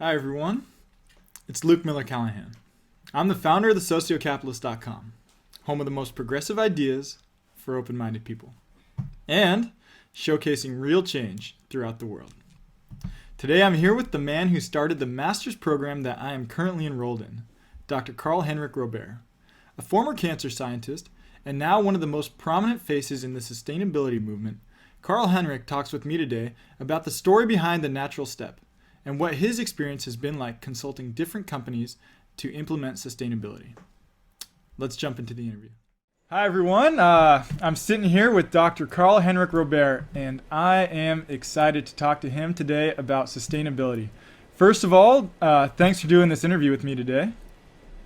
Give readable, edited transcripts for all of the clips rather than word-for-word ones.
Hi everyone, it's Miller Callahan. I'm the founder of the SocioCapitalist.com, home of the most progressive ideas for open-minded people, and showcasing real change throughout the world. Today I'm here with the man who started the master's program that I am currently enrolled in, Dr. Karl-Henrik Robert, a former cancer scientist and now one of the most prominent faces in the sustainability movement. Karl-Henrik talks with me today about the story behind the natural step and what his experience has been like consulting different companies to implement sustainability. Let's jump into the interview. Hi everyone, I'm sitting here with Dr. Karl-Henrik Robert, and I am excited to talk to him today about sustainability. First of all, thanks for doing this interview with me today.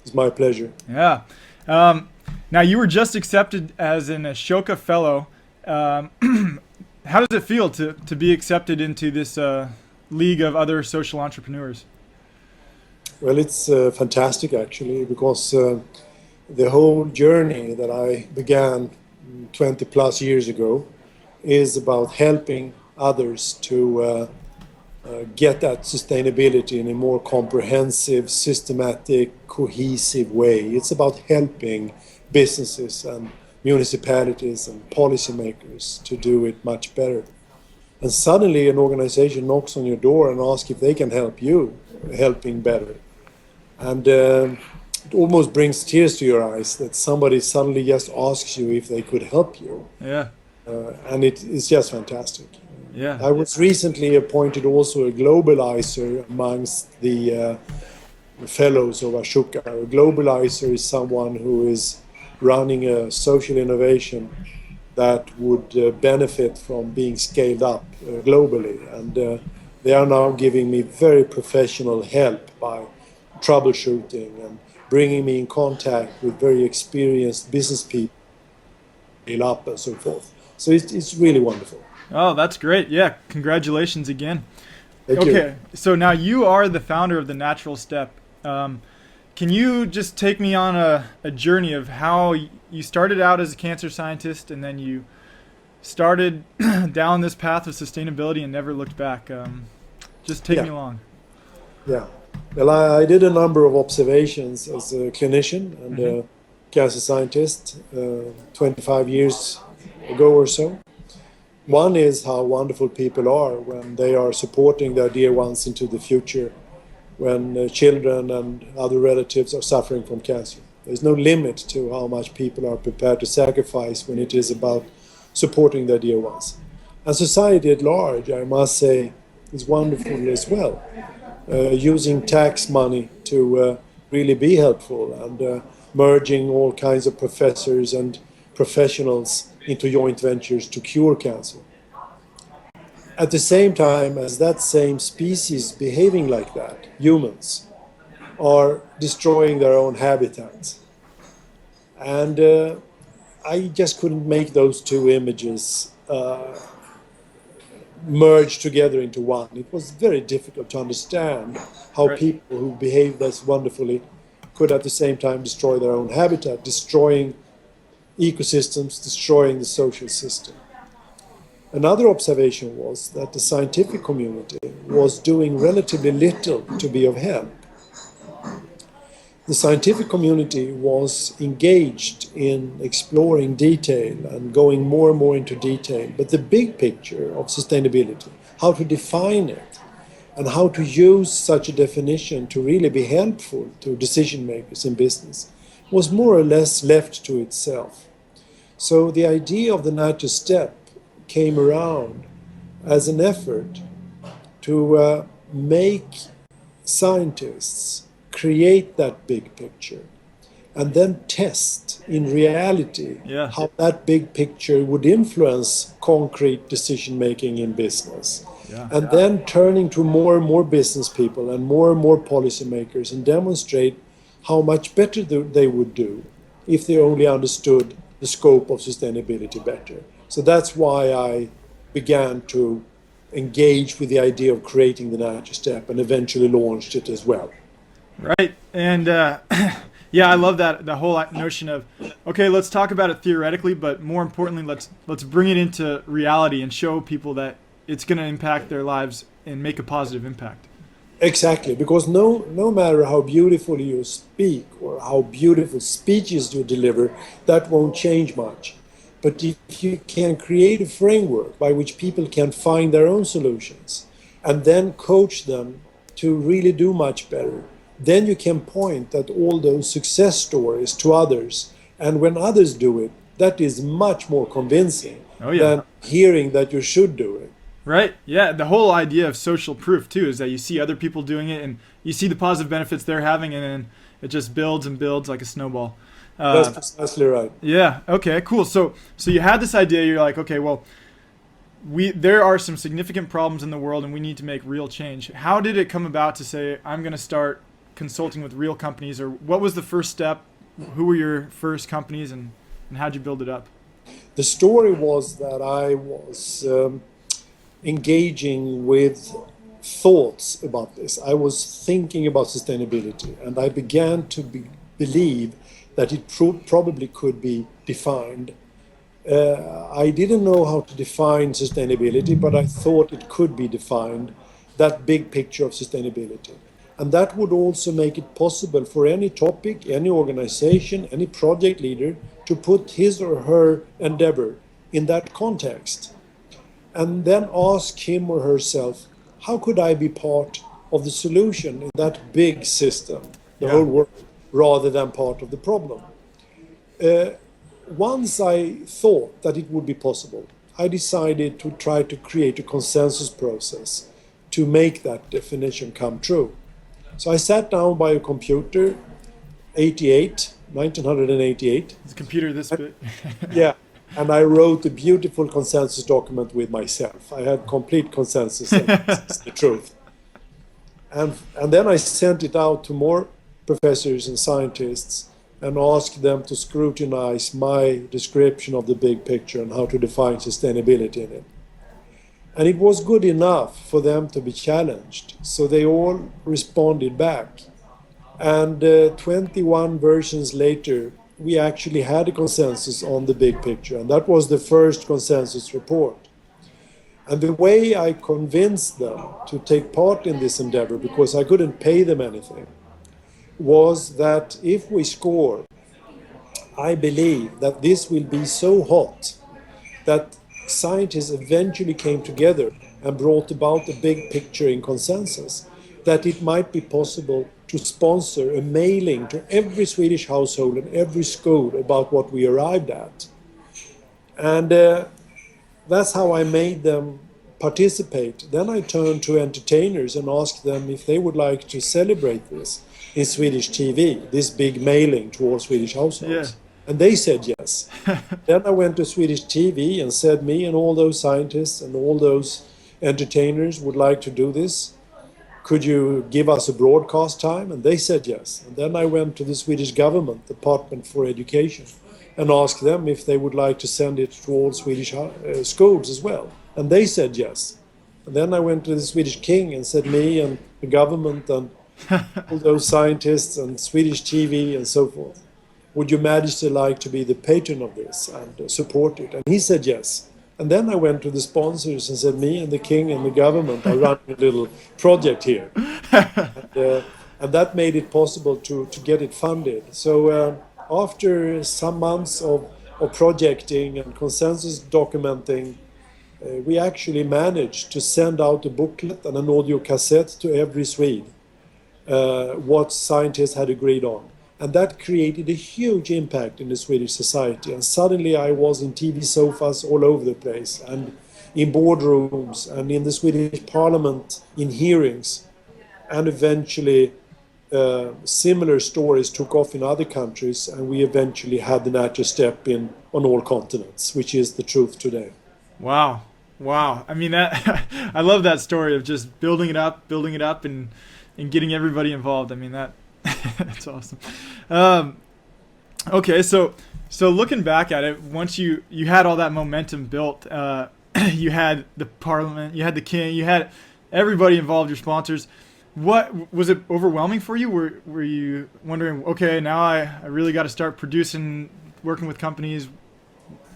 It's my pleasure. Yeah. Now you were just accepted as an Ashoka Fellow. How does it feel to be accepted into this league of other social entrepreneurs? Well, it's fantastic actually, because the whole journey that I began 20 plus years ago is about helping others to get at sustainability in a more comprehensive, systematic, cohesive way. It's about helping businesses and municipalities and policymakers to do it much better. And suddenly an organization knocks on your door and asks if they can help you helping better. And it almost brings tears to your eyes that somebody suddenly just asks you if they could help you. Yeah. And it's just fantastic. Yeah. I was recently appointed also a globalizer amongst the fellows of Ashoka. A globalizer is someone who is running a social innovation that would benefit from being scaled up globally. And they are now giving me very professional help by troubleshooting and bringing me in contact with very experienced business people, scale up and so forth. So it's really wonderful. Oh, that's great. Yeah, congratulations again. Thank Okay, you. so now you are the founder of the Natural Step. Can you just take me on a journey of how you started out as a cancer scientist and then you started down this path of sustainability and never looked back? Just take me along. Yeah. Well, I did a number of observations as a clinician and a cancer scientist 25 years ago or so. One is how wonderful people are when they are supporting their dear ones into the future, when children and other relatives are suffering from cancer. There's no limit to how much people are prepared to sacrifice when it is about supporting their dear ones. And society at large, I must say, is wonderful as well, using tax money to really be helpful and merging all kinds of professors and professionals into joint ventures to cure cancer. At the same time as that same species behaving like that, humans are destroying their own habitats. And I just couldn't make those two images merge together into one. It was very difficult to understand how people who behave thus wonderfully could at the same time destroy their own habitat, destroying ecosystems, destroying the social system. Another observation was that the scientific community was doing relatively little to be of help. The scientific community was engaged in exploring detail and going more and more into detail, but the big picture of sustainability, how to define it, and how to use such a definition to really be helpful to decision makers in business, was more or less left to itself. So the idea of the natural step came around as an effort to make scientists create that big picture and then test in reality how that big picture would influence concrete decision making in business. And then turning to more and more business people and more policymakers and demonstrate how much better they would do if they only understood the scope of sustainability better. So that's why I began to engage with the idea of creating the natural step and eventually launched it as well. Right. And yeah, I love that, the whole notion of, okay, let's talk about it theoretically, but more importantly, let's bring it into reality and show people that it's going to impact their lives and make a positive impact. Exactly, because no matter how beautifully you speak or how beautiful speeches you deliver, that won't change much. But if you can create a framework by which people can find their own solutions and then coach them to really do much better, then you can point at all those success stories to others. And when others do it, that is much more convincing Oh yeah. than hearing that you should do it. Right. Yeah. The whole idea of social proof too is that you see other people doing it and you see the positive benefits they're having, and then it just builds and builds like a snowball. That's precisely right. Yeah. Okay. Cool. So you had this idea. You're like, okay, well, there are some significant problems in the world, and we need to make real change. How did it come about to say I'm going to start consulting with real companies, or what was the first step? Who were your first companies, and how'd you build it up? The story was that I was engaging with thoughts about this. I was thinking about sustainability, and I began to believe that it probably could be defined. I didn't know how to define sustainability, but I thought it could be defined, that big picture of sustainability. And that would also make it possible for any topic, any organization, any project leader to put his or her endeavor in that context. And then ask him or herself, how could I be part of the solution in that big system, the whole world, rather than part of the problem? Once I thought that it would be possible, I decided to try to create a consensus process to make that definition come true. So I sat down by a computer, 1988. Is the computer this big? Yeah, and I wrote a beautiful consensus document with myself. I had complete consensus, that's the truth. And then I sent it out to more professors and scientists and asked them to scrutinize my description of the big picture and how to define sustainability in it. And it was good enough for them to be challenged, so they all responded back. And 21 versions later, we actually had a consensus on the big picture, and that was the first consensus report. And the way I convinced them to take part in this endeavor, because I couldn't pay them anything, was that if we score, I believe that this will be so hot that scientists eventually came together and brought about a big picture in consensus, that it might be possible to sponsor a mailing to every Swedish household and every school about what we arrived at. And that's how I made them participate. Then I turned to entertainers and asked them if they would like to celebrate this in Swedish TV, this big mailing to all Swedish households. Yeah. And they said yes. Then I went to Swedish TV and said me and all those scientists and all those entertainers would like to do this. Could you give us a broadcast time? And they said yes. And then I went to the Swedish government, Department for Education, and asked them if they would like to send it to all Swedish schools as well. And they said yes. And then I went to the Swedish king and said me and the government and all those scientists and Swedish TV and so forth, would your majesty like to be the patron of this and support it? And he said yes. And then I went to the sponsors and said me and the king and the government are running a little project here. And that made it possible to get it funded. So after some months of projecting and consensus documenting, we actually managed to send out a booklet and an audio cassette to every Swede, what scientists had agreed on. And that created a huge impact in the Swedish society. And suddenly I was in TV sofas all over the place and in boardrooms and in the Swedish parliament in hearings. And eventually similar stories took off in other countries, and we eventually had the natural step in on all continents, which is the truth today. Wow. I mean, that I love that story of just building it up and getting everybody involved. I mean, that's awesome. Okay, so looking back at it, once you had all that momentum built, you had the parliament, you had the king, you had everybody involved, your sponsors. What was it overwhelming for you? Were you wondering, okay, now I really got to start producing, working with companies?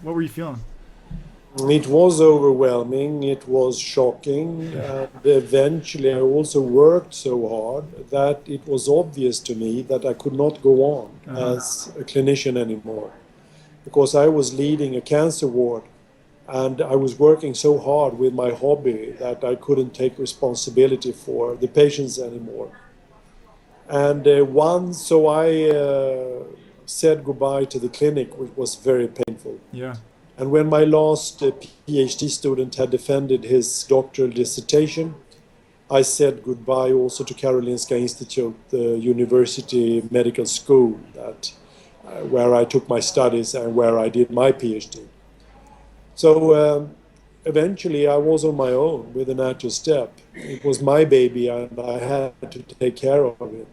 What were you feeling? It was overwhelming, it was shocking, and eventually I also worked so hard that it was obvious to me that I could not go on as a clinician anymore, because I was leading a cancer ward and I was working so hard with my hobby that I couldn't take responsibility for the patients anymore. And so I said goodbye to the clinic, which was very painful. Yeah. And when my last PhD student had defended his doctoral dissertation, I said goodbye also to Karolinska Institute, the university medical school where I took my studies and where I did my PhD. So eventually I was on my own with a natural step. It was my baby and I had to take care of it.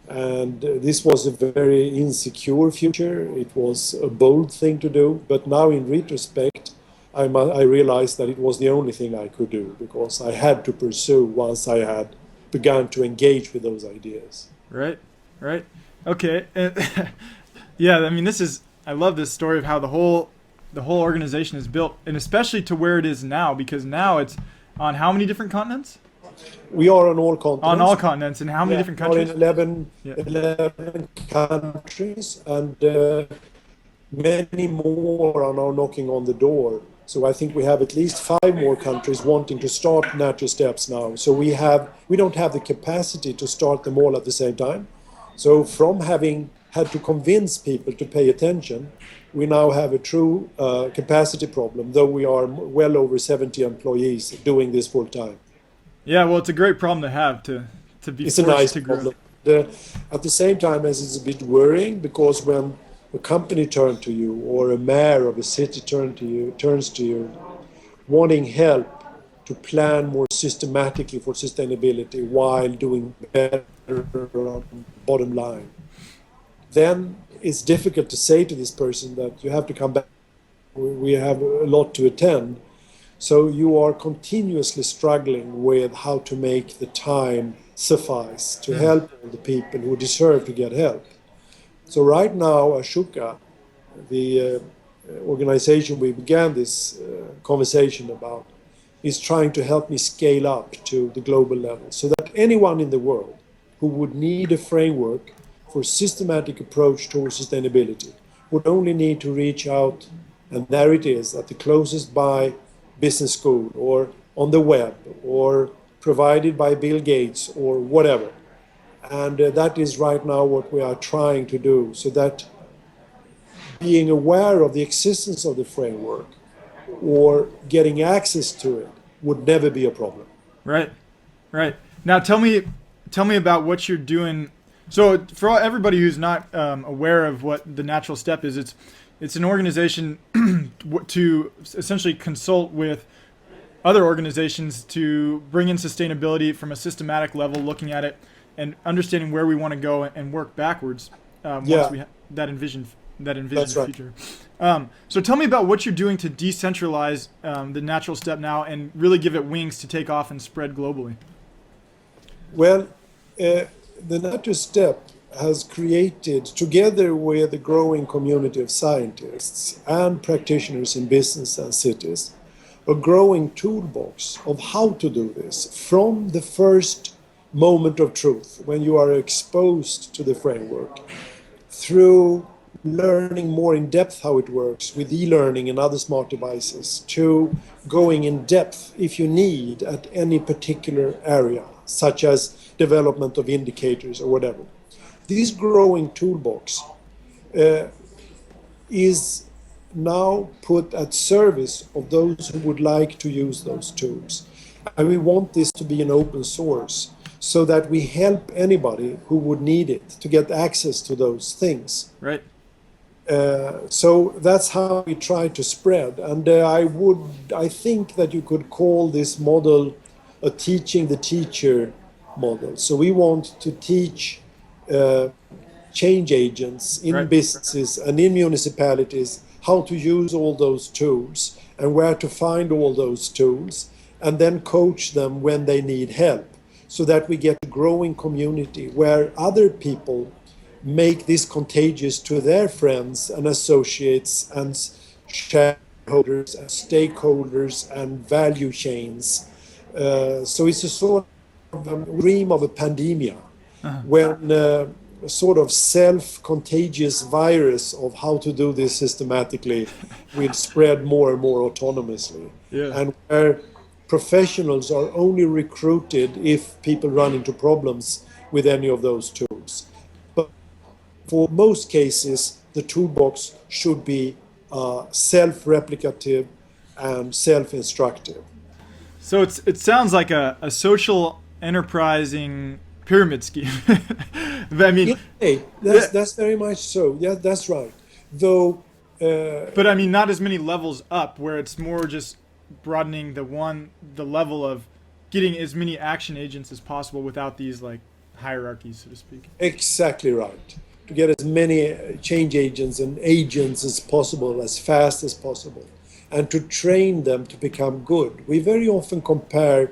And this was a very insecure future. It was a bold thing to do. But now in retrospect, I realized that it was the only thing I could do, because I had to pursue once I had begun to engage with those ideas. Right. Okay. Yeah, I mean, I love this story of how the whole organization is built, and especially to where it is now, because now it's on how many different continents? We are on all continents. On all continents, and how many different countries? In 11 countries, and many more are now knocking on the door. So I think we have at least 5 more countries wanting to start natural steps now. So we don't have the capacity to start them all at the same time. So from having had to convince people to pay attention, we now have a true capacity problem, though we are well over 70 employees doing this full time. Yeah, well, it's a great problem to have, to be it's forced a nice to grow. Problem. At the same time, as it's a bit worrying, because when a company turns to you or a mayor of a city turns to you, wanting help to plan more systematically for sustainability while doing better on bottom line, then it's difficult to say to this person that you have to come back. We have a lot to attend. So you are continuously struggling with how to make the time suffice to help all the people who deserve to get help. So right now, Ashoka, the organization we began this conversation about, is trying to help me scale up to the global level, so that anyone in the world who would need a framework for systematic approach towards sustainability would only need to reach out, and there it is, at the closest by business school or on the web or provided by Bill Gates or whatever. And that is right now what we are trying to do, so that being aware of the existence of the framework or getting access to it would never be a problem. Right. Now tell me about what you're doing. So for everybody who's not aware of what the Natural Step is, it's an organization to essentially consult with other organizations to bring in sustainability from a systematic level, looking at it and understanding where we want to go and work backwards once we have that envisioned future. So tell me about what you're doing to decentralize the Natural Step now and really give it wings to take off and spread globally. Well, the Natural Step has created, together with a growing community of scientists and practitioners in business and cities, a growing toolbox of how to do this from the first moment of truth, when you are exposed to the framework, through learning more in depth how it works with e-learning and other smart devices, to going in depth if you need at any particular area, such as development of indicators or whatever. This growing toolbox is now put at service of those who would like to use those tools. And we want this to be an open source, so that we help anybody who would need it to get access to those things. Right. So that's how we try to spread. And I think that you could call this model a teaching the teacher model. So we want to teach change agents in businesses and in municipalities how to use all those tools and where to find all those tools, and then coach them when they need help, so that we get a growing community where other people make this contagious to their friends and associates and share shareholders and stakeholders and value chains. So it's a sort of a dream of a pandemia when a sort of self-contagious virus of how to do this systematically will spread more and more autonomously. Yeah. And where professionals are only recruited if people run into problems with any of those tools. But for most cases, the toolbox should be self-replicative and self-instructive. So it sounds like a social enterprising pyramid scheme. I mean, that's very much so. Yeah, that's right. Though, but I mean, not as many levels up, where it's more just broadening the level of getting as many action agents as possible without these like hierarchies, so to speak. Exactly right. To get as many change agents and agents as possible, as fast as possible, and to train them to become good. We very often compare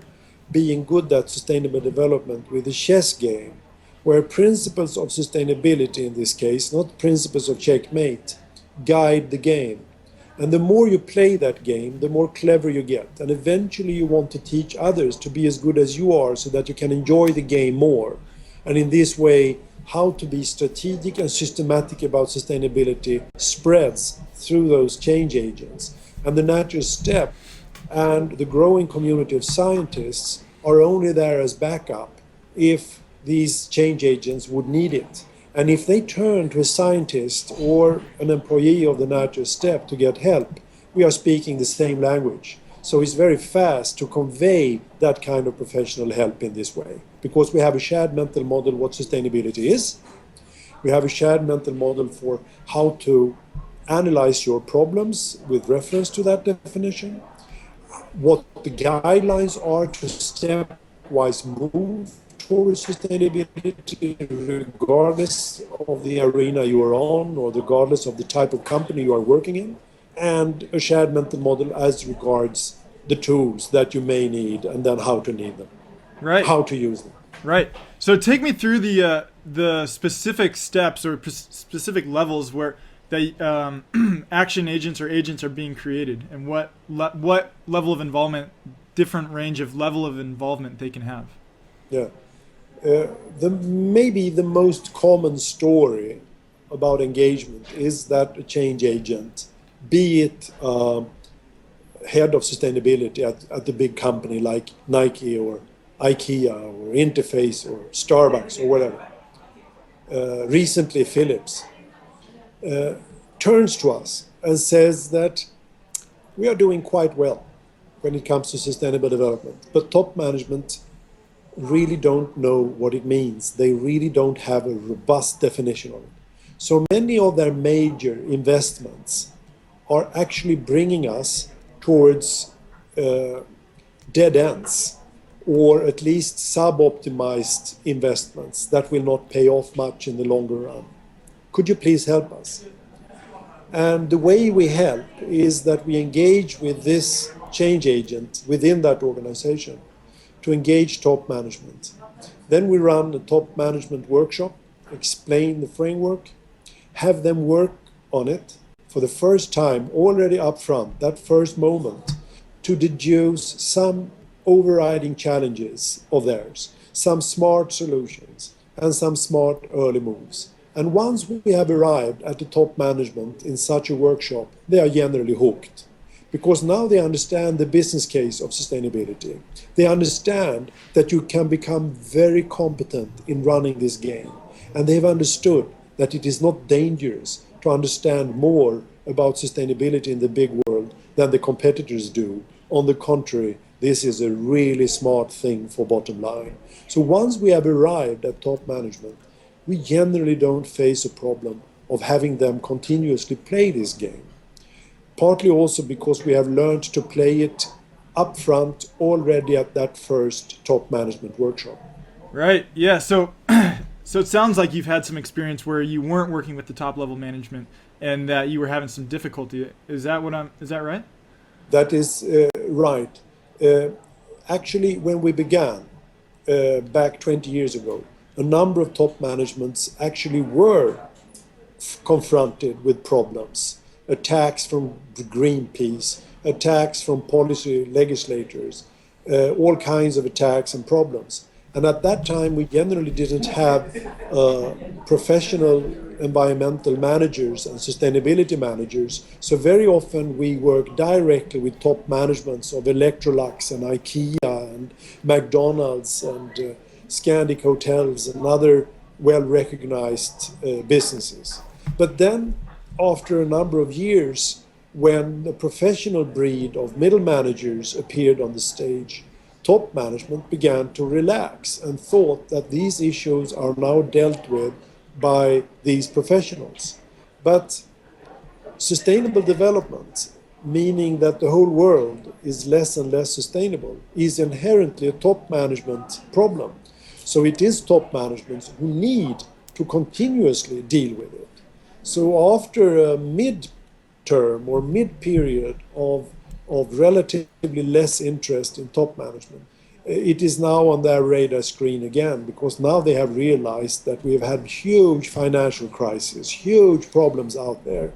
being good at sustainable development with a chess game, where principles of sustainability, in this case, not principles of checkmate, guide the game. And the more you play that game, the more clever you get. And eventually you want to teach others to be as good as you are so that you can enjoy the game more. And in this way, how to be strategic and systematic about sustainability spreads through those change agents. And the natural step and the growing community of scientists are only there as backup if these change agents would need it. And if they turn to a scientist or an employee of the natural step to get help, we are speaking the same language. So it's very fast to convey that kind of professional help in this way, because we have a shared mental model what sustainability is. We have a shared mental model for how to analyze your problems with reference to that definition, what the guidelines are to stepwise move towards sustainability, regardless of the arena you are on or regardless of the type of company you are working in, and a shared mental model as regards the tools that you may need and then how to need them, Right. how to use them. Right. So take me through the specific steps or specific levels where the action agents or agents are being created, and what level of involvement, different range of level of involvement they can have. Yeah. Maybe the most common story about engagement is that a change agent, be it head of sustainability at the big company like Nike or IKEA or Interface or Starbucks or whatever, recently Philips, turns to us and says that we are doing quite well when it comes to sustainable development, but top management really don't know what it means. They really don't have a robust definition of it. So many of their major investments are actually bringing us towards dead ends, or at least sub-optimized investments that will not pay off much in the longer run. Could you please help us? And the way we help is that we engage with this change agent within that organization to engage top management. Then we run a top management workshop, explain the framework, have them work on it for the first time already up front, that first moment, to deduce some overriding challenges of theirs, some smart solutions, and some smart early moves. And once we have arrived at the top management in such a workshop, they are generally hooked. Because now they understand the business case of sustainability. They understand that you can become very competent in running this game. And they've understood that it is not dangerous to understand more about sustainability in the big world than the competitors do. On the contrary, this is a really smart thing for bottom line. So once we have arrived at top management, we generally don't face a problem of having them continuously play this game. Partly also because we have learned to play it up front already at that first top management workshop. Right. Yeah. So it sounds like you've had some experience where you weren't working with the top level management and that you were having some difficulty. Is that right? That is right. Actually, when we began back 20 years ago, a number of top managements actually were confronted with problems attacks from Greenpeace, attacks from policy legislators, all kinds of attacks and problems. And at that time, we generally didn't have professional environmental managers and sustainability managers. So very often we work directly with top managements of Electrolux and IKEA and McDonald's and Scandic Hotels and other well-recognized businesses. But then, after a number of years, when the professional breed of middle managers appeared on the stage, top management began to relax and thought that these issues are now dealt with by these professionals. But sustainable development, meaning that the whole world is less and less sustainable, is inherently a top management problem. So it is top management who need to continuously deal with it. So after a mid-term or mid-period of relatively less interest in top management, it is now on their radar screen again, because now they have realized that we have had huge financial crisis, huge problems out there,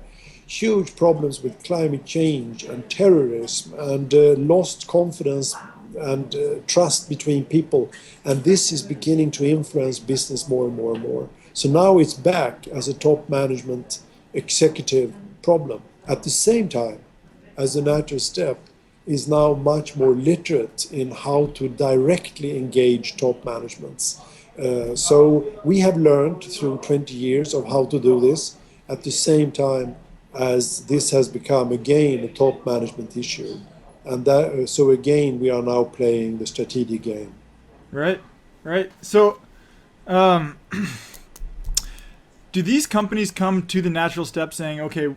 huge problems with climate change and terrorism and lost confidence and trust between people. And this is beginning to influence business more and more and more. So now it's back as a top management executive problem. At the same time, as a natural step, is now much more literate in how to directly engage top managements. So we have learned through 20 years of how to do this, at the same time as this has become again a top management issue. And that, so again, we are now playing the strategic game. Right. So, do these companies come to the natural step saying, okay,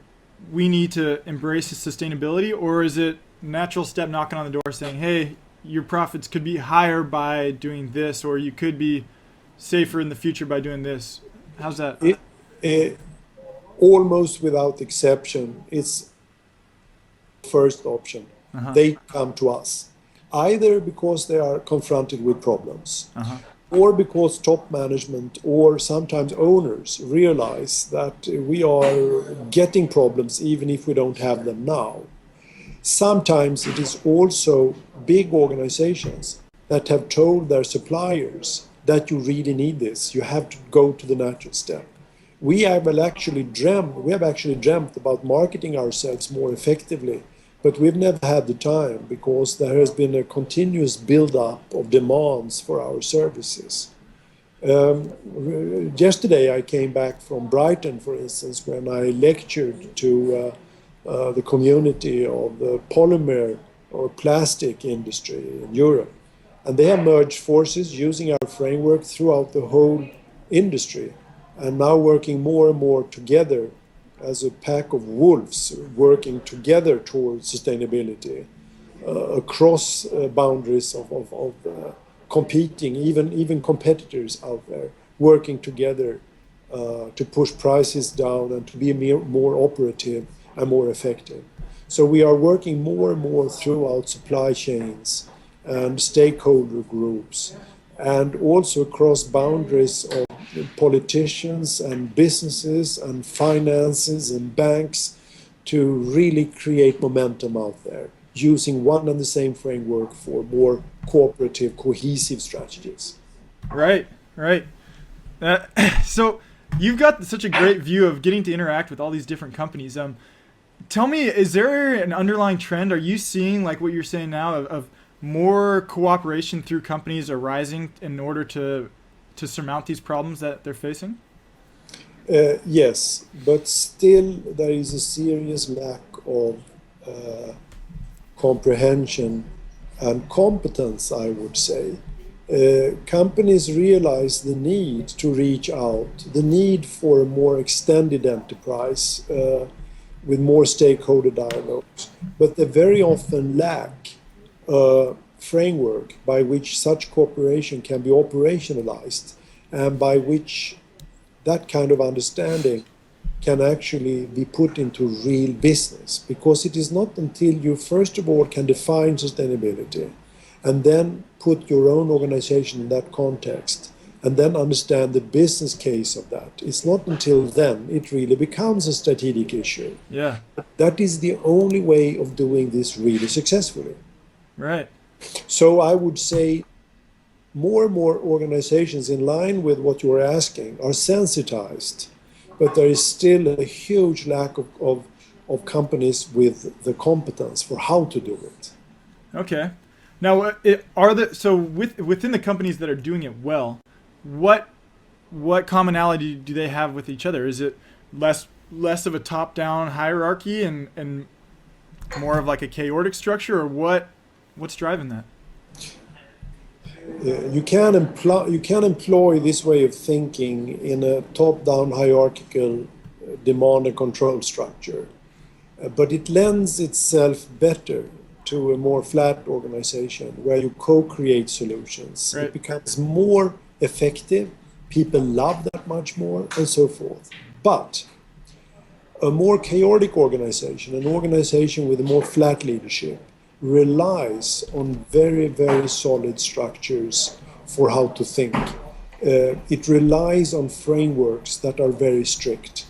we need to embrace sustainability, or is it natural step knocking on the door saying, hey, your profits could be higher by doing this, or you could be safer in the future by doing this? How's that? Almost without exception, it's first option. Uh-huh. They come to us, either because they are confronted with problems, or because top management or sometimes owners realize that we are getting problems even if we don't have them now. Sometimes it is also big organizations that have told their suppliers that you really need this, you have to go to the natural step. We have actually dreamt about marketing ourselves more effectively, but we've never had the time because there has been a continuous build-up of demands for our services. Yesterday I came back from Brighton, for instance, when I lectured to the community of the polymer or plastic industry in Europe. And they have merged forces using our framework throughout the whole industry, and now working more and more together as a pack of wolves, working together towards sustainability across boundaries of competing, even competitors out there, working together to push prices down and to be more operative and more effective. So we are working more and more throughout supply chains and stakeholder groups, and also across boundaries of politicians and businesses and finances and banks to really create momentum out there, using one and the same framework for more cooperative, cohesive strategies. Right. So you've got such a great view of getting to interact with all these different companies. Tell me, is there an underlying trend? Are you seeing, like what you're saying now, of more cooperation through companies arising in order to surmount these problems that they're facing? Yes, but still there is a serious lack of comprehension and competence, I would say. Companies realize the need to reach out, the need for a more extended enterprise with more stakeholder dialogues, but they very often lack a framework by which such cooperation can be operationalized and by which that kind of understanding can actually be put into real business. Because it is not until you first of all can define sustainability and then put your own organization in that context and then understand the business case of that. It's not until then it really becomes a strategic issue. Yeah. That is the only way of doing this really successfully. Right. So I would say more and more organizations, in line with what you are asking, are sensitized, but there is still a huge lack of companies with the competence for how to do it. Okay. Now, within the companies that are doing it well, what commonality do they have with each other? Is it less of a top-down hierarchy and more of like a chaotic structure, or what's driving that? You can employ this way of thinking in a top-down hierarchical demand and control structure, but it lends itself better to a more flat organization where you co-create solutions. Right. It becomes more effective, people love that much more, and so forth. But a more chaotic organization, an organization with a more flat leadership, relies on very, very solid structures for how to think. It relies on frameworks that are very strict,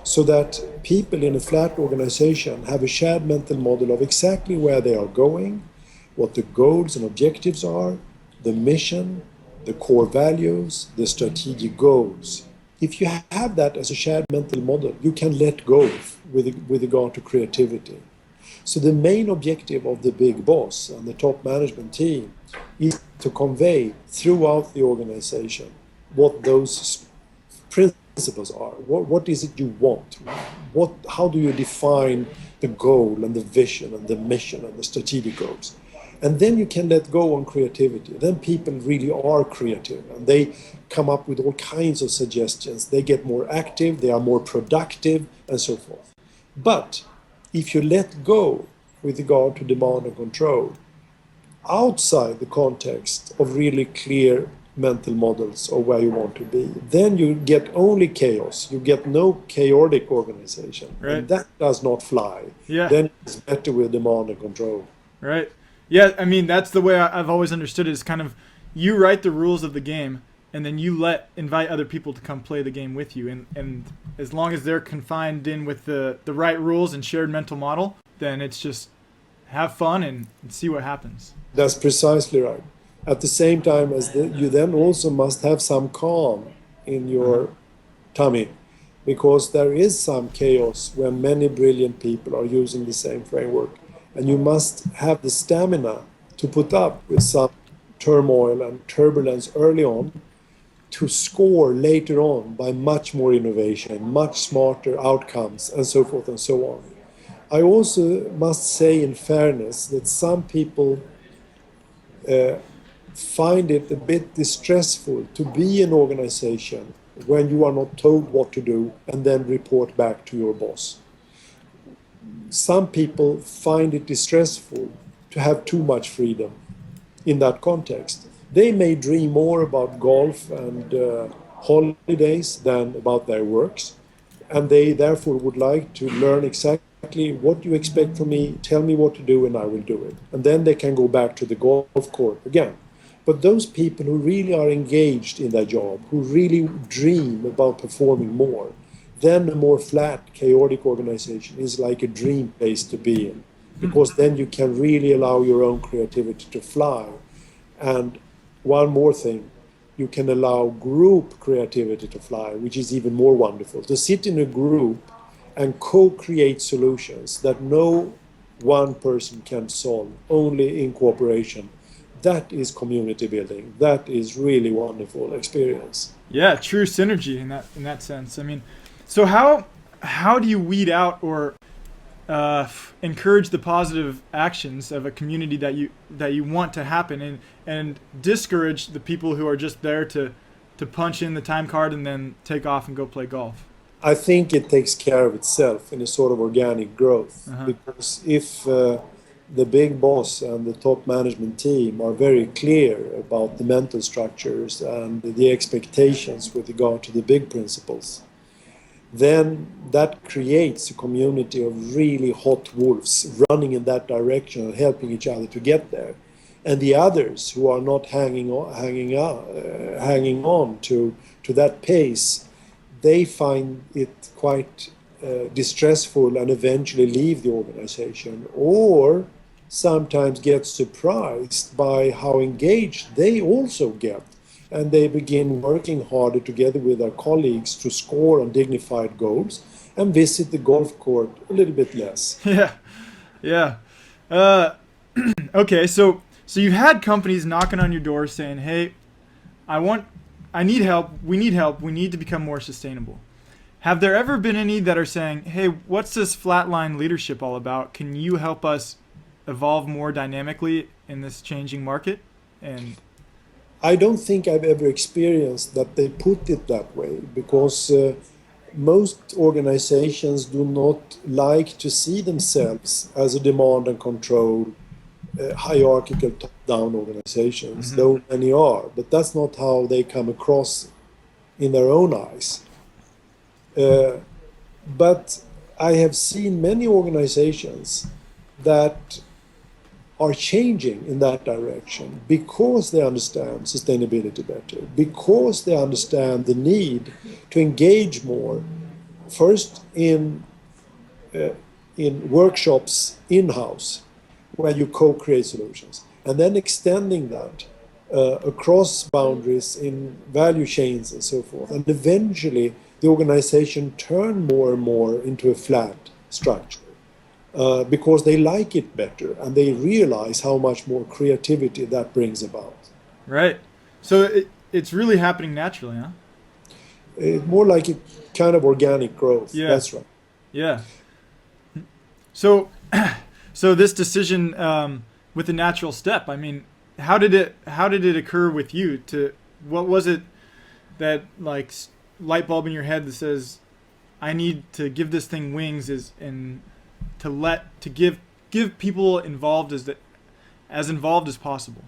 so that people in a flat organization have a shared mental model of exactly where they are going, what the goals and objectives are, the mission, the core values, the strategic goals. If you have that as a shared mental model, you can let go with regard to creativity. So the main objective of the big boss and the top management team is to convey throughout the organization what those principles are. What is it you want? How do you define the goal and the vision and the mission and the strategic goals? And then you can let go on creativity. Then people really are creative and they come up with all kinds of suggestions. They get more active, they are more productive, and so forth. But if you let go with regard to demand and control, outside the context of really clear mental models of where you want to be, then you get only chaos. You get no chaotic organization. Right. And that does not fly. Yeah. Then it's better with demand and control. Right. Yeah, I mean, that's the way I've always understood it, is kind of you write the rules of the game and then you invite other people to come play the game with you. And as long as they're confined in with the right rules and shared mental model, then it's just have fun and see what happens. That's precisely right. At the same time as you then also must have some calm in your tummy, because there is some chaos when many brilliant people are using the same framework. And you must have the stamina to put up with some turmoil and turbulence early on, to score later on by much more innovation, much smarter outcomes, and so forth and so on. I also must say, in fairness, that some people find it a bit distressful to be an organization when you are not told what to do and then report back to your boss. Some people find it distressful to have too much freedom in that context. They may dream more about golf and holidays than about their works, and they therefore would like to learn exactly what you expect from me, tell me what to do, and I will do it. And then they can go back to the golf course again. But those people who really are engaged in their job, who really dream about performing more, then a more flat, chaotic organization is like a dream place to be in, because then you can really allow your own creativity to fly. And one more thing, you can allow group creativity to fly, which is even more wonderful. To sit in a group and co-create solutions that no one person can solve, only in cooperation. That is community building. That is really wonderful experience. Yeah, true synergy in that sense. I mean, so how do you weed out or encourage the positive actions of a community that you want to happen, and discourage the people who are just there to punch in the time card and then take off and go play golf? I think it takes care of itself in a sort of organic growth. Because if the big boss and the top management team are very clear about the mental structures and the expectations with regard to the big principles, then that creates a community of really hot wolves running in that direction and helping each other to get there. and the others who are not hanging on to that pace, they find it quite distressful and eventually leave the organization, or sometimes get surprised by how engaged they also get, and they begin working harder together with their colleagues to score on dignified goals and visit the golf court a little bit less. Yeah. Okay, so you've had companies knocking on your door saying, "Hey, I need help. We need to become more sustainable." Have there ever been any that are saying, "Hey, what's this flatline leadership all about? Can you help us evolve more dynamically in this changing market?" And I don't think I've ever experienced that they put it that way, because most organizations do not like to see themselves as a demand and control hierarchical top-down organizations, though many are, but that's not how they come across in their own eyes. But I have seen many organizations that are changing in that direction because they understand sustainability better, because they understand the need to engage more, first in workshops in-house, where you co-create solutions, and then extending that across boundaries in value chains and so forth. And eventually the organization turn more and more into a flat structure because they like it better and they realize how much more creativity that brings about. Right. So it's really happening naturally, huh? More like a kind of organic growth. Yeah. That's right. Yeah. So this decision with the natural step, I mean, how did it occur with you? What was it that, like, light bulb in your head that says, I need to give this thing wings, and to give people involved as involved as possible?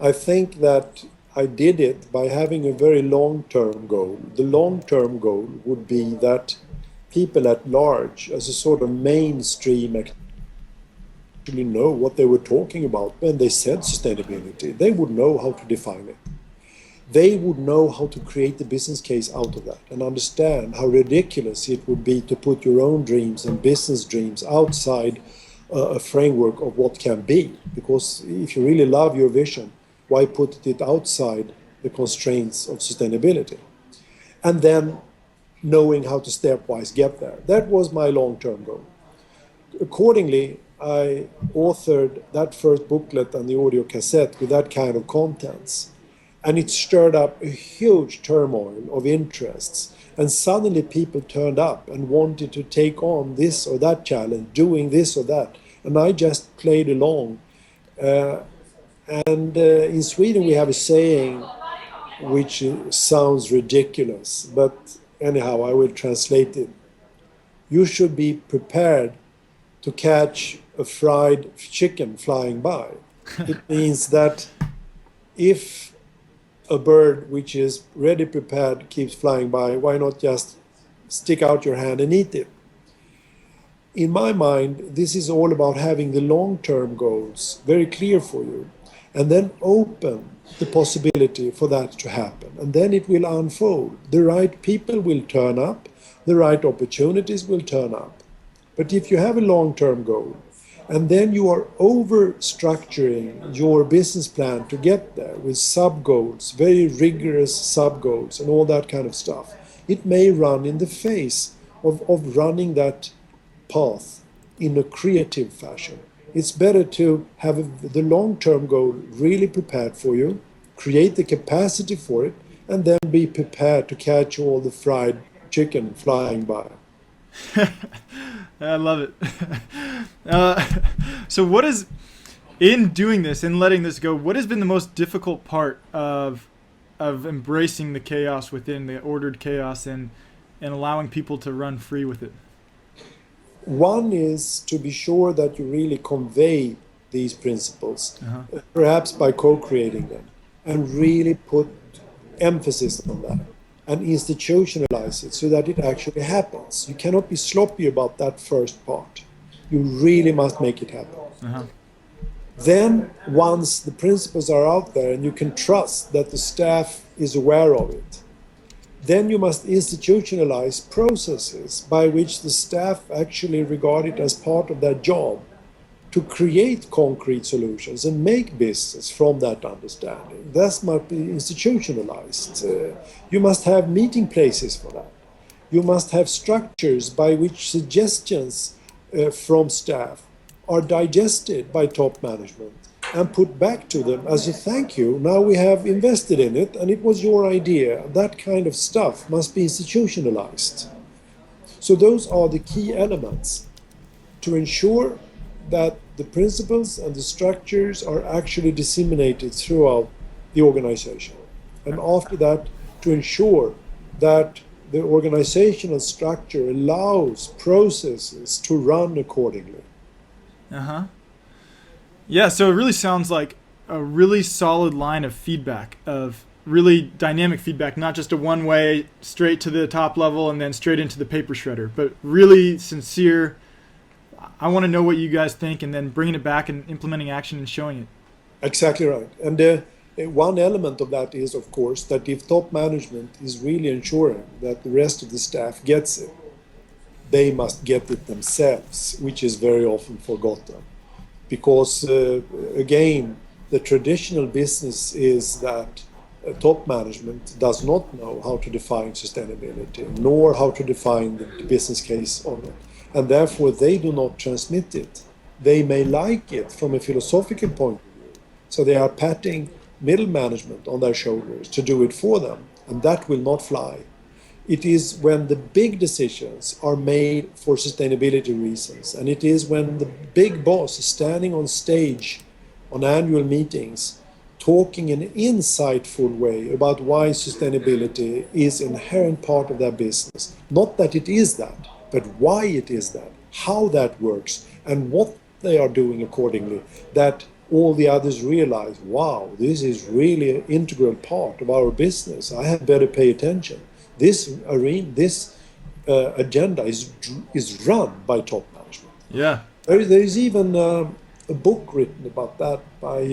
I think that I did it by having a very long-term goal. The long-term goal would be that people at large, as a sort of mainstream, actually know what they were talking about when they said sustainability. They would know how to define it. They would know how to create the business case out of that and understand how ridiculous it would be to put your own dreams and business dreams outside a framework of what can be. Because if you really love your vision, why put it outside the constraints of sustainability? And then knowing how to stepwise get there. That was my long-term goal. Accordingly, I authored that first booklet and the audio cassette with that kind of contents. And it stirred up a huge turmoil of interests. And suddenly people turned up and wanted to take on this or that challenge, doing this or that. And I just played along. In Sweden we have a saying which sounds ridiculous, but anyhow, I will translate it. You should be prepared to catch a fried chicken flying by. It means that if a bird which is ready prepared keeps flying by, why not just stick out your hand and eat it? In my mind, this is all about having the long-term goals very clear for you, and then open the possibility for that to happen. And then it will unfold. The right people will turn up, the right opportunities will turn up. But if you have a long-term goal, and then you are over-structuring your business plan to get there with sub-goals, very rigorous sub-goals and all that kind of stuff, it may run in the face of running that path in a creative fashion. It's better to have the long-term goal really prepared for you, create the capacity for it, and then be prepared to catch all the fried chicken flying by. I love it. So what is, in doing this and letting this go, what has been the most difficult part of embracing the chaos within, the ordered chaos, and allowing people to run free with it? One is to be sure that you really convey these principles, perhaps by co-creating them, and really put emphasis on that and institutionalize it so that it actually happens. You cannot be sloppy about that first part. You really must make it happen. Then, once the principles are out there and you can trust that the staff is aware of it, then you must institutionalize processes by which the staff actually regard it as part of their job to create concrete solutions and make business from that understanding. That must be institutionalized. You must have meeting places for that. You must have structures by which suggestions from staff are digested by top management and put back to them as a thank you. Now we have invested in it and it was your idea. That kind of stuff must be institutionalized. So those are the key elements to ensure that the principles and the structures are actually disseminated throughout the organization. And after that, to ensure that the organizational structure allows processes to run accordingly. Uh-huh. Yeah, so it really sounds like a really solid line of feedback, of really dynamic feedback, not just a one-way straight to the top level and then straight into the paper shredder, but really sincere. I want to know what you guys think, and then bringing it back and implementing action and showing it. Exactly right. And one element of that is, of course, that if top management is really ensuring that the rest of the staff gets it, they must get it themselves, which is very often forgotten. Because, again, the traditional business is that top management does not know how to define sustainability, nor how to define the business case of it. And therefore, they do not transmit it. They may like it from a philosophical point of view. So they are patting middle management on their shoulders to do it for them. And that will not fly. It is when the big decisions are made for sustainability reasons, and it is when the big boss is standing on stage on annual meetings talking in an insightful way about why sustainability is an inherent part of their business. Not that it is that, but why it is that, how that works, and what they are doing accordingly, that all the others realize, wow, this is really an integral part of our business. I had better pay attention. This agenda is run by top management. Yeah. There is even a book written about that by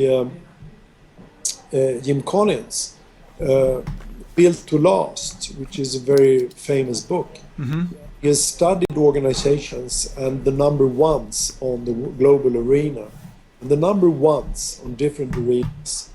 Jim Collins, Built to Last, which is a very famous book. Mm-hmm. He has studied organizations and the number ones on the global arena. And the number ones on different arenas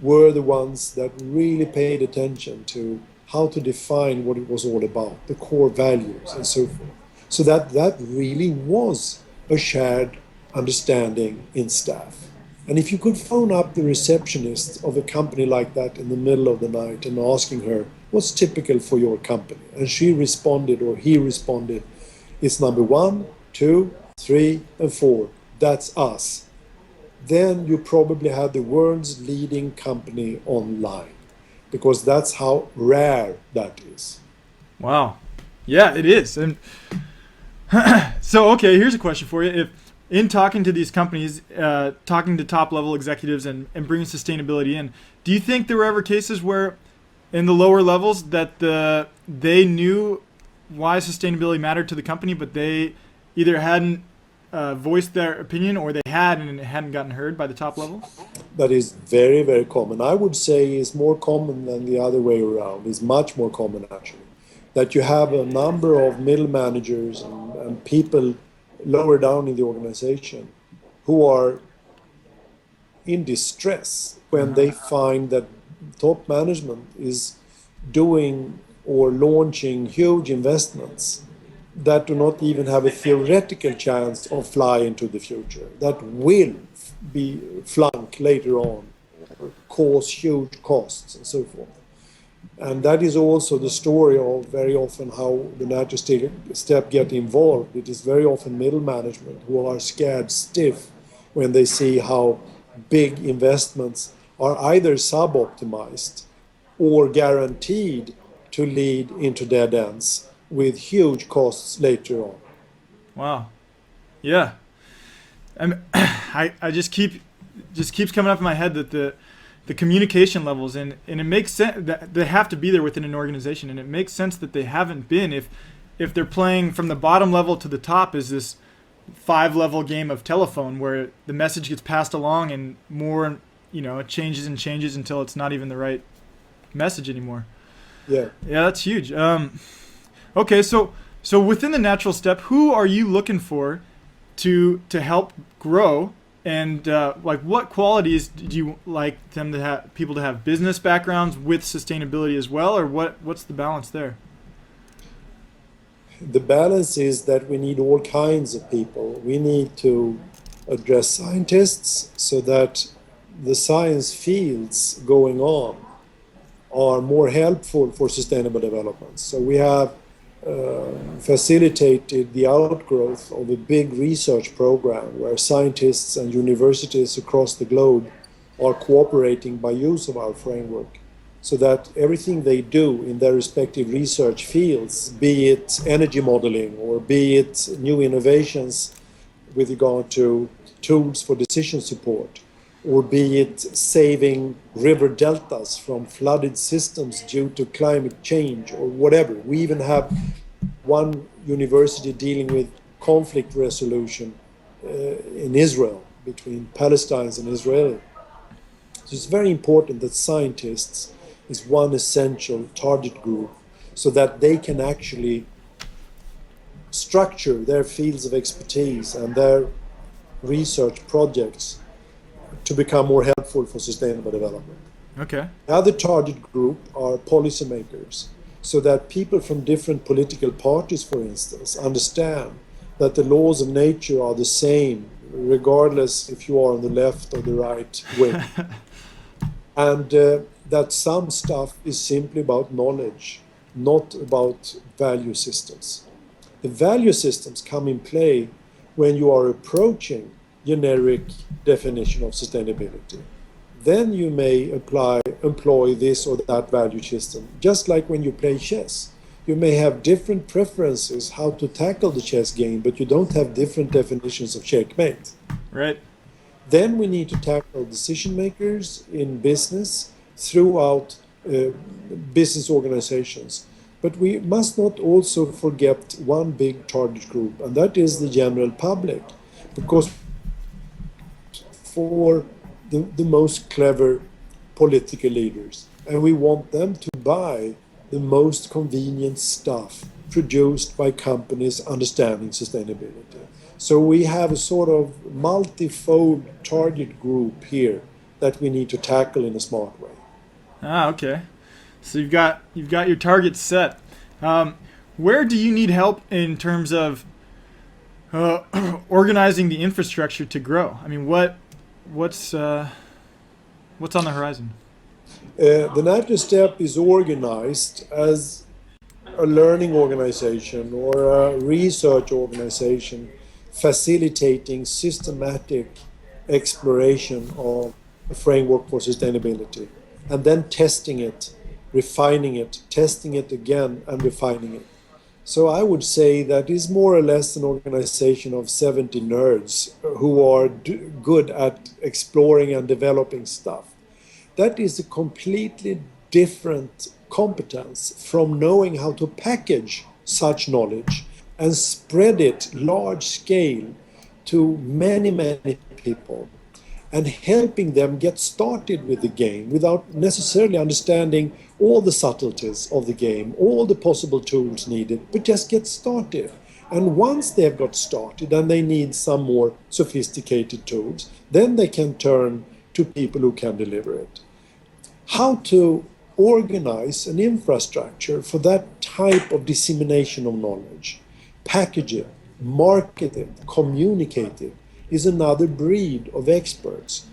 were the ones that really paid attention to how to define what it was all about, the core values and so forth. So that really was a shared understanding in staff. And if you could phone up the receptionist of a company like that in the middle of the night and asking her, what's typical for your company? And she responded, or he responded, it's number 1, 2, 3, and 4. That's us. Then you probably had the world's leading company online, because that's how rare that is. Wow. Yeah, it is. And so, okay, here's a question for you. If in talking to these companies, talking to top level executives and bringing sustainability in, do you think there were ever cases where in the lower levels that they knew why sustainability mattered to the company, but they either hadn't voiced their opinion, or they had and it hadn't gotten heard by the top level? That is very, very common. I would say it's more common than the other way around. It's much more common, actually, that you have a number of middle managers and people lower down in the organization who are in distress when they find that top management is doing or launching huge investments that do not even have a theoretical chance of flying into the future, that will be flunk later on, or cause huge costs and so forth. And that is also the story of very often how the natural step get involved. It is very often middle management who are scared stiff when they see how big investments are either sub-optimized or guaranteed to lead into dead ends with huge costs later on. Wow. Yeah. I just keeps coming up in my head that the communication levels, and it makes sense that they have to be there within an organization, and it makes sense that they haven't been if they're playing from the bottom level to the top as this 5-level game of telephone where the message gets passed along and more, it changes and changes until it's not even the right message anymore. Yeah. Yeah, that's huge. Okay, so within the natural step, who are you looking for to help grow? And what qualities do you like them to have? People to have business backgrounds with sustainability as well, or what's the balance there? The balance is that we need all kinds of people. We need to address scientists so that the science fields going on are more helpful for sustainable development. So we have facilitated the outgrowth of a big research program where scientists and universities across the globe are cooperating by use of our framework, so that everything they do in their respective research fields, be it energy modeling or be it new innovations with regard to tools for decision support, or be it saving river deltas from flooded systems due to climate change or whatever. We even have one university dealing with conflict resolution in Israel between Palestinians and Israelis. So it's very important that scientists is one essential target group so that they can actually structure their fields of expertise and their research projects to become more helpful for sustainable development. Okay. The other target group are policymakers, so that people from different political parties, for instance, understand that the laws of nature are the same, regardless if you are on the left or the right wing. And that some stuff is simply about knowledge, not about value systems. The value systems come in play when you are approaching generic definition of sustainability. Then you may employ this or that value system. Just like when you play chess, you may have different preferences how to tackle the chess game, but you don't have different definitions of checkmate. Right. Then we need to tackle decision makers in business throughout business organizations. But we must not also forget one big target group, and that is the general public, because for the most clever political leaders, and we want them to buy the most convenient stuff produced by companies understanding sustainability. So we have a sort of multifold target group here that we need to tackle in a smart way. Ah, okay. So you've got your targets set. Where do you need help in terms of organizing the infrastructure to grow? I mean, what's on the horizon? The natural step is organized as a learning organization or a research organization facilitating systematic exploration of a framework for sustainability, and then testing it, refining it, testing it again, and refining it. So I would say that is more or less an organization of 70 nerds who are good at exploring and developing stuff. That is a completely different competence from knowing how to package such knowledge and spread it large scale to many, many people, and helping them get started with the game without necessarily understanding all the subtleties of the game, all the possible tools needed, but just get started. And once they've got started and they need some more sophisticated tools, then they can turn to people who can deliver it. How to organize an infrastructure for that type of dissemination of knowledge, package it, market it, communicate it, is another breed of experts.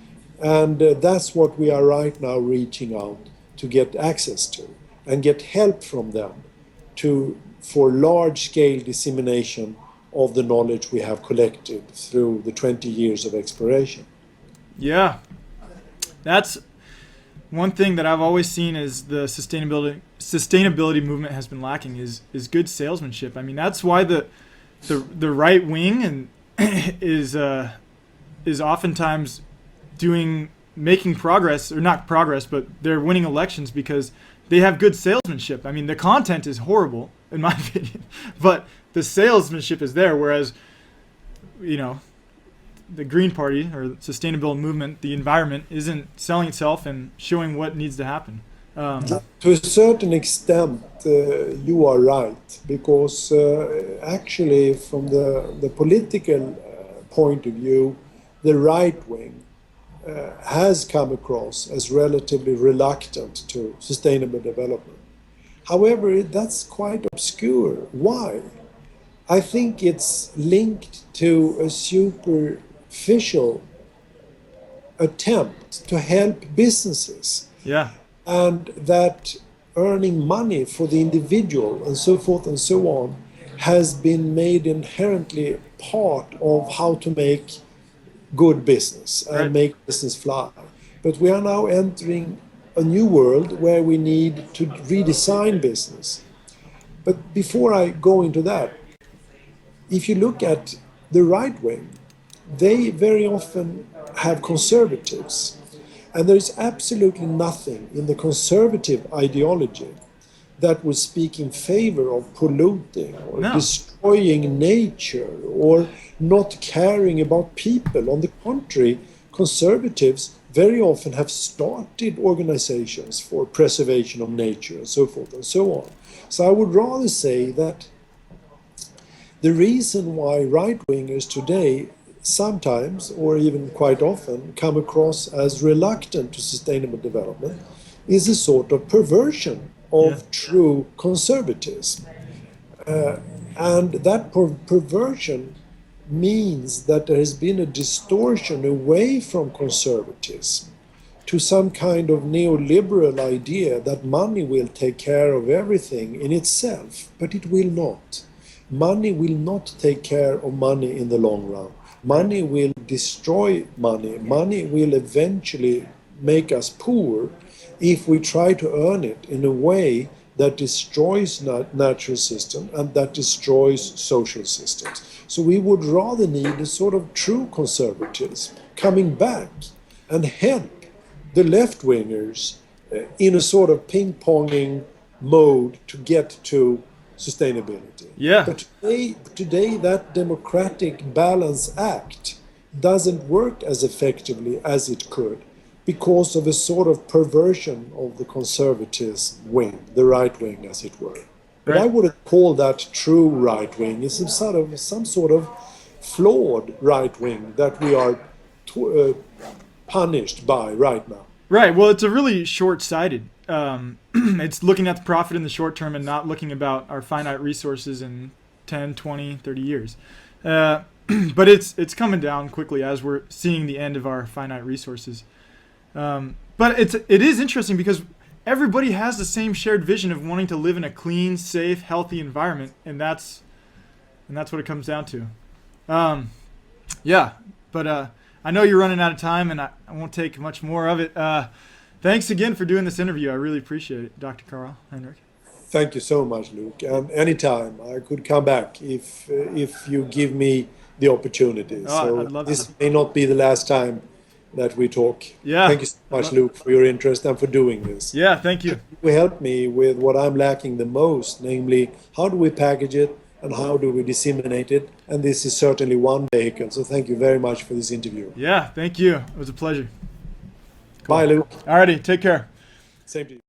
And that's what we are right now reaching out to get access to and get help from them for large-scale dissemination of the knowledge we have collected through the 20 years of exploration. Yeah, that's one thing that I've always seen is the sustainability movement has been lacking is good salesmanship. I mean, that's why the right wing and is oftentimes making progress, or not progress, but they're winning elections because they have good salesmanship. I mean, the content is horrible in my opinion, but the salesmanship is there. Whereas, the Green Party or sustainable movement, the environment, isn't selling itself and showing what needs to happen. To a certain extent, you are right, because actually, from the political point of view, the right wing has come across as relatively reluctant to sustainable development. However, that's quite obscure. Why? I think it's linked to a superficial attempt to help businesses. Yeah. And that earning money for the individual and so forth and so on has been made inherently part of how to make good business and make business fly. But we are now entering a new world where we need to redesign business. But before I go into that, if you look at the right wing, they very often have conservatives. And there is absolutely nothing in the conservative ideology that would speak in favor of polluting or destroying nature or not caring about people. On the contrary, conservatives very often have started organizations for preservation of nature and so forth and so on. So I would rather say that the reason why right-wingers today sometimes, or even quite often, come across as reluctant to sustainable development is a sort of perversion of true conservatism. And that perversion means that there has been a distortion away from conservatism to some kind of neoliberal idea that money will take care of everything in itself, but it will not. Money will not take care of money in the long run. Money will destroy money. Money will eventually make us poor if we try to earn it in a way that destroys natural systems and that destroys social systems. So we would rather need a sort of true conservatism coming back and help the left-wingers in a sort of ping-ponging mode to get to sustainability. Yeah. But today that democratic balance act doesn't work as effectively as it could because of a sort of perversion of the conservative wing, the right wing as it were. But I wouldn't call that true right wing. It's some sort of flawed right wing that we are punished by right now. Right. Well, it's a really short-sighted. It's looking at the profit in the short term and not looking about our finite resources in 10, 20, 30 years. But it's coming down quickly as we're seeing the end of our finite resources. But it is interesting because everybody has the same shared vision of wanting to live in a clean, safe, healthy environment, and that's what it comes down to. But I know you're running out of time, and I won't take much more of it. Thanks again for doing this interview. I really appreciate it, Dr. Karl-Henrik. Thank you so much, Luke. And anytime I could come back if you give me the opportunity. So I'd love this to. may not be the last time that we talk. Yeah. Thank you so much, Luke, for your interest and for doing this. Yeah, thank you. You helped me with what I'm lacking the most, namely how do we package it and how do we disseminate it? And this is certainly one vehicle. So thank you very much for this interview. Yeah, thank you. It was a pleasure. Cool. Bye, Luke. Alrighty, take care. Same to you.